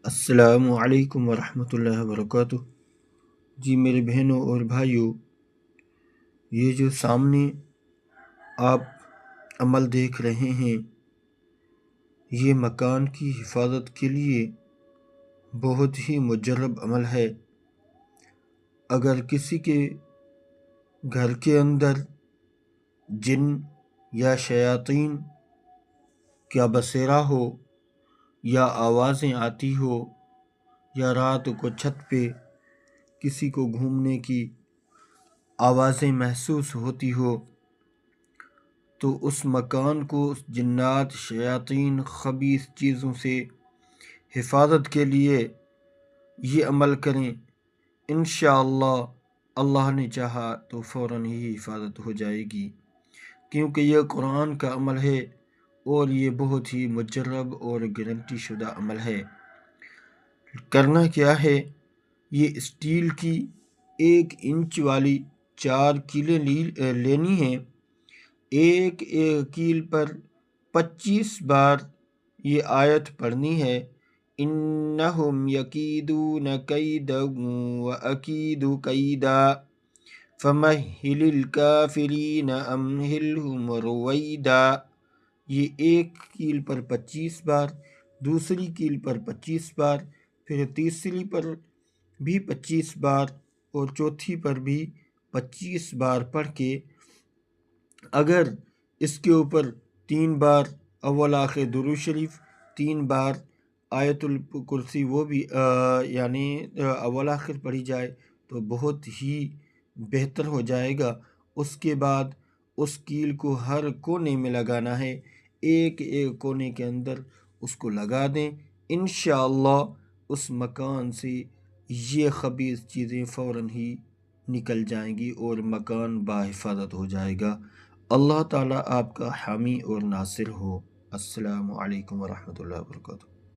السلام علیکم ورحمۃ اللہ وبرکاتہ۔ جی میرے بہنوں اور بھائیوں، یہ جو سامنے آپ عمل دیکھ رہے ہیں، یہ مکان کی حفاظت کے لیے بہت ہی مجرب عمل ہے۔ اگر کسی کے گھر کے اندر جن یا شیاطین کا بسیرا ہو، یا آوازیں آتی ہو، یا رات کو چھت پہ کسی کو گھومنے کی آوازیں محسوس ہوتی ہو، تو اس مکان کو اس جنات، شیاطین، خبیث چیزوں سے حفاظت کے لیے یہ عمل کریں۔ انشاءاللہ اللہ نے چاہا تو فوراً ہی حفاظت ہو جائے گی، کیونکہ یہ قرآن کا عمل ہے اور یہ بہت ہی مجرب اور گارنٹی شدہ عمل ہے۔ کرنا کیا ہے، یہ اسٹیل کی 1 انچ والی 4 کیلیں لینی ہیں۔ ایک کیل پر 25 بار یہ آیت پڑھنی ہے، انہم یکیدون کیدا واکید کیدا فمہل الکافرین امہلہم رویدا۔ یہ ایک کیل پر 25 بار، دوسری کیل پر 25 بار، پھر تیسری پر بھی 25 بار اور چوتھی پر بھی 25 بار پڑھ کے اگر اس کے اوپر 3 بار اول آخر درود شریف، 3 بار آیت الکرسی وہ بھی یعنی اول آخر پڑھی جائے تو بہت ہی بہتر ہو جائے گا۔ اس کے بعد اس کیل کو ہر کونے میں لگانا ہے، ایک کونے کے اندر اس کو لگا دیں۔ انشاءاللہ اس مکان سے یہ خبیث چیزیں فوراً ہی نکل جائیں گی اور مکان باحفاظت ہو جائے گا۔ اللہ تعالیٰ آپ کا حامی اور ناصر ہو۔ السلام علیکم ورحمۃ اللہ وبرکاتہ۔